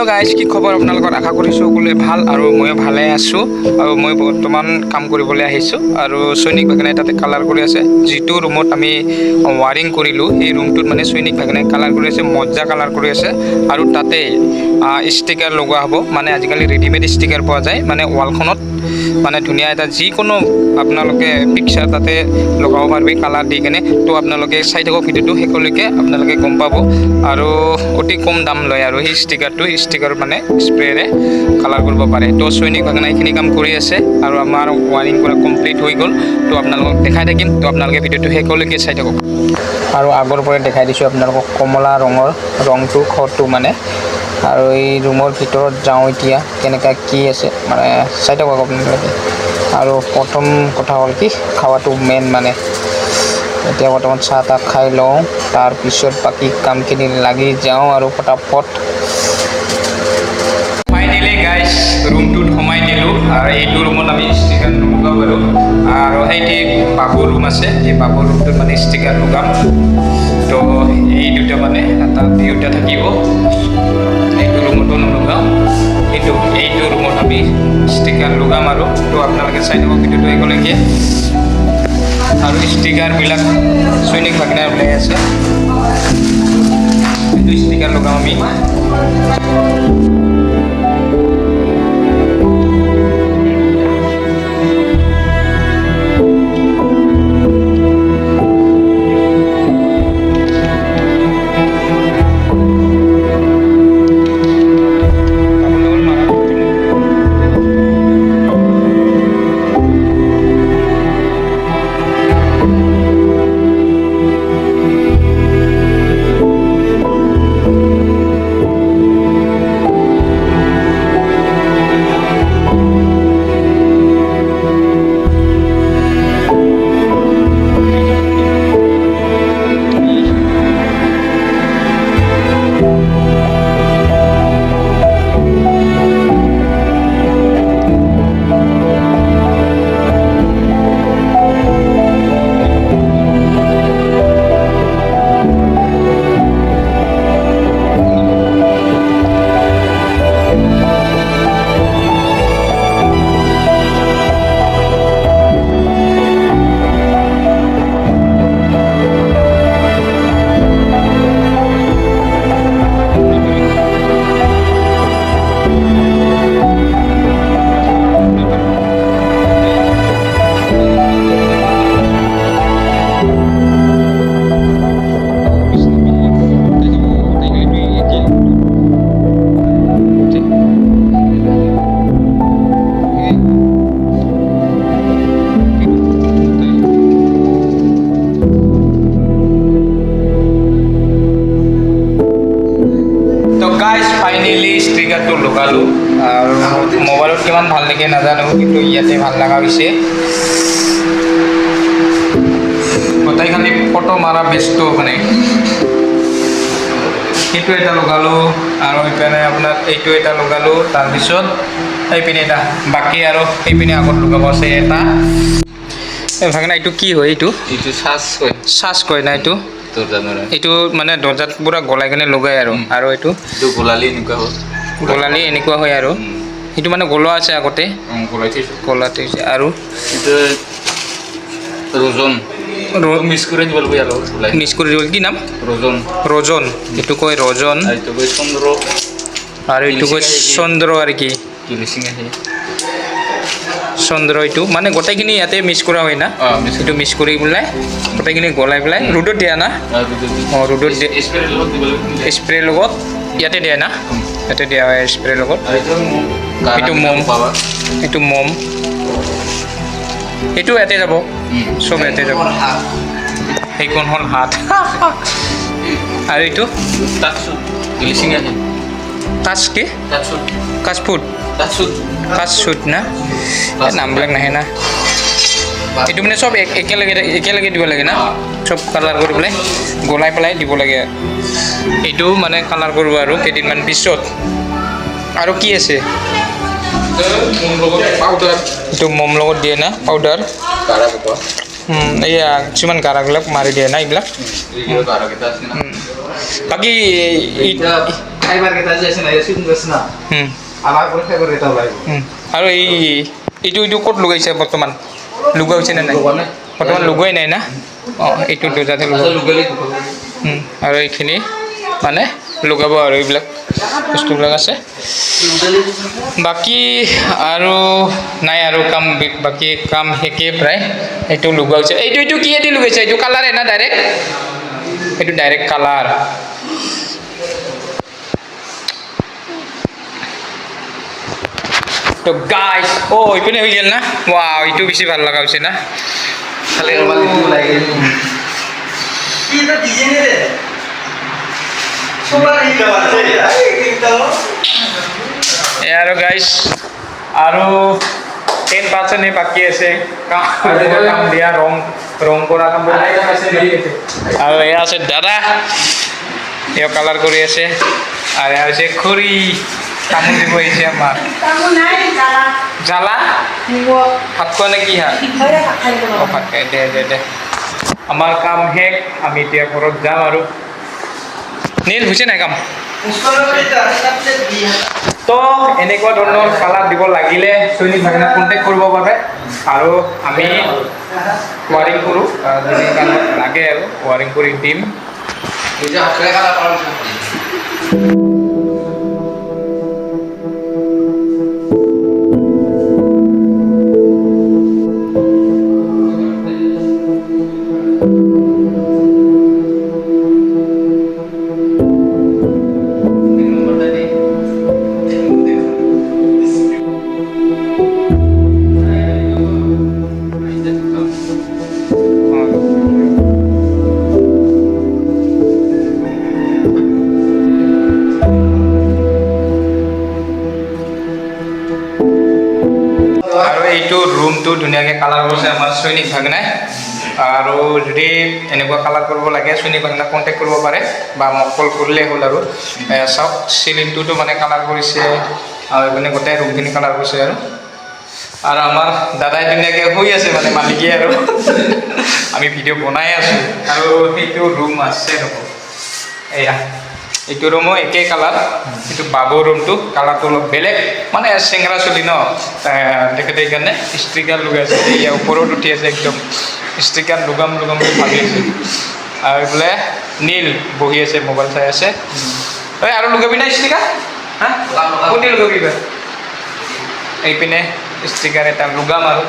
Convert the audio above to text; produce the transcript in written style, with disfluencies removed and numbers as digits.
guys কি খবৰ আপোনালোকৰ আশা কৰিছোঁ সকলোৱে ভাল আৰু মই ভালে আছোঁ আৰু মই বৰ্তমান কাম কৰিবলৈ আহিছোঁ আৰু সৈনিক ভাগিনাই তাতে কালাৰ কৰি আছে যিটো ৰুমত আমি ৱাৰিং কৰিলোঁ সেই ৰুমটোত মানে সৈনিক ভাগিনাই কালাৰ কৰি আছে মজ্জা কালাৰ কৰি আছে আৰু তাতে ষ্টিকাৰ লগোৱা হ'ব মানে আজিকালি ৰেডিমেড ষ্টিকাৰ পোৱা যায় মানে ৱালখনত মানে ধুনীয়া এটা যিকোনো আপোনালোকে পিকচাৰ তাতে লগাব পাৰিবি কালাৰ দি কেনে তো আপোনালোকে চাই থাকক ভিডিঅ'টো শেষলৈকে আপোনালোকে গম পাব আৰু অতি কম দাম লয় আৰু সেই ষ্টিকাৰ মানে স্প্ৰেৰে কালাৰ কৰিব পাৰে তো সৈনিক ভাগিনাই এইখিনি কাম কৰি আছে আৰু আমাৰ ৱাৰিং কৰা কমপ্লিট হৈ গ'ল তো আপোনালোকক দেখাই থাকিম তো আপোনালোকে ভিডিঅ'টো শেষলৈকে চাই থাকক আৰু আগৰ পৰাই দেখাই দিছোঁ আপোনালোকক কমলা ৰঙৰ ৰংটো খৰটো মানে আৰু এই ৰুমৰ ভিতৰত যাওঁ এতিয়া কেনেকুৱা কি আছে মানে চাই থাকক আপোনালোকে আৰু প্ৰথম কথা হ'ল কি খাৱাটো মেইন মানে এতিয়া বৰ্তমান চাহ তাহ খাই লওঁ তাৰপিছত বাকী কামখিনি লাগি যাওঁ আৰু ফটাফট ফাইনেলি গাইজ ৰুমটোত সোমাই দিলোঁ আৰু এইটো ৰুমত আমি ষ্টিকাৰ নলগাওঁ বাৰু আৰু সেইটি বাবু ৰুম আছে এই বাবু ৰুমটোত মানে ষ্টিকাৰ লগাম তো এই দুটা মানে এটা দুটা থাকিব এইটো ৰুমতো নলগাওঁ কিন্তু এইটো ৰুমত আমি ষ্টিকাৰ লগাম আৰু তো আপোনালোকে চাই থাকক ভিডিঅ'টো একেলগে আৰু ষ্টিকাৰবিলাক সৈনিক ভাগিনাই ওলাই আছে এইটো ষ্টিকাৰ লগাম আমি ফাইনেলি ষ্টিকাৰটো লগালোঁ আৰু মোবাইলত কিমান ভাল লাগে নাজানো কিন্তু ইয়াতে ভাল লগা হৈছে গোটেইখানি ফটো মাৰা ব্যস্ত মানে সেইটো এটা লগালোঁ আৰু এইপিনে আপোনাৰ এইটো এটা লগালোঁ তাৰপিছত এইপিনে এটা বাকী আৰু সেইপিনে আগত লগাব আছে এটা ভাগিনা এইটো কি হয় এইটো চাচ কয় না এইটো এইটো মানে দৰ্জাত পুৰা গলাই কিনে লগাই আৰু এইটো গলালি এনেকুৱা হয় আৰু এইটো মানে গলোৱা আছে আগতে গলাত হৈছে আৰু মিক্স কৰি দিব কি নাম ৰজন এইটো কয় ৰজন আৰু এইটো কয় চন্দ্ৰ আৰু কি চন্দ্ৰ এইটো মানে গোটেইখিনি ইয়াতে মিক্স কৰা হয় না এইটো মিক্স কৰি পেলাই গোটেইখিনি গলাই পেলাই ৰ'দত দিয়া না অঁ ৰ'দত দিয়ে স্প্ৰে লগত ইয়াতে দিয়ে না ইয়াতে দিয়া হয় স্প্ৰে লগত এইটো মম এইটো ইয়াতে যাব চব ইয়াতে যাব সেইখন হ'ল হাত আৰু এইটো কাচ কি কাচফুট না নামবিলাক নাহে না এইটো মানে চব একেলগে দিব লাগে না চব কালাৰ কৰি পেলাই গলাই পেলাই দিব লাগে এইটো মানে কালাৰ কৰিব আৰু কেইদিনমান পিছত আৰু কি আছে এইটো মম লগত দিয়ে না পাউডাৰ এয়া কিছুমান গাৰাবিলাক মাৰি দিয়ে না এইবিলাক বাকী খাইবার কেইটা যে আছে না এই সিজন গেছ না আবার করে খাইবার কেইটা ওলাই আৰু এইটো ক'ত লগাইছে বৰ্তমান লুগোৱা হৈছে নে নাই বৰ্তমান লুগোৱাই নাই না অঁ এইটো দৰ্জাতে আৰু এইখিনি মানে লগাব আৰু এইবিলাক বস্তুবিলাক আছে বাকী আৰু নাই আৰু কাম বাকী কাম শেষেই প্ৰায় এইটো লুগোৱা হৈছে এইটো কিহেদি লগাইছে এইটো কালাৰে না ডাইৰেক্ট এইটো ডাইৰেক্ট কালাৰ তো গাইস ইপিনে হৈ গ'ল না ৱাও এইটো বেছি ভাল লগা হৈছে না খালি রবাল দিতে ওলাই গেল কি তো ডিজাইন রে সোলার ই দেওয়া আছে আৰু গাইস আৰু 10% বাকী আছে কাম দিয়া ৰং কৰা কাম আৰু এয়া আছে দাদা এয়া কালাৰ কৰি আছে আৰু এয়া হৈছে খুৰী তামোল দিব আহিছে আমাৰ তামোল নাই জ্বালা ভাত খোৱা নে কি হা ভাত খাই দে আমাৰ কাম শেষ আমি এতিয়া ঘৰত যাম আৰু নীল হৈছে নাই কাম তো এনেকুৱা ধৰণৰ কালাৰ দিব লাগিলে চৈনিক ভাগিনাক কণ্টেক্ট কৰিব পাৰে আৰু আমি ৱাৰিং কৰোঁ যদি কামত লাগে আৰু ৱাৰিং কৰি দিম নিজে হাতে কালাৰ কৰা আৰু এইটো ৰুমটো ধুনীয়াকৈ কালাৰ কৰিছে আমাৰ চৈনিক ভাগনাই আৰু যদি এনেকুৱা কালাৰ কৰিব লাগে চৈনিক ভাগনাক কণ্টেক্ট কৰিব পাৰে বা মোক কল কৰিলেই হ'ল আৰু চাওক চিলিংটোতো মানে কালাৰ কৰিছে আৰু এইপিনে গোটেই ৰুমখিনি কালাৰ কৰিছে আৰু আমাৰ দাদাই ধুনীয়াকৈ শুই আছে মানে মালিকে আৰু আমি ভিডিঅ' বনাই আছোঁ আৰু সেইটো ৰুম আছে ৰ'ব এয়া এইটো ৰুমো একেই কালাৰ কিন্তু বাবুৰ ৰুমটো কালাৰটো অলপ বেলেগ মানে চেংৰা চলি ন তেখেতে সেইকাৰণে ষ্টিকাৰ লগাইছে ইয়াৰ ওপৰত উঠি আছে একদম ষ্টিকাৰ লগাম বুলি ভাবি আছে আৰু এইফালে নীল বহি আছে মোবাইল চাই আছে আৰু লগাবি নাই ষ্টিকাৰ হা কোনটি লগাবি এইপিনে ষ্টিকাৰ এটা লগাম আৰু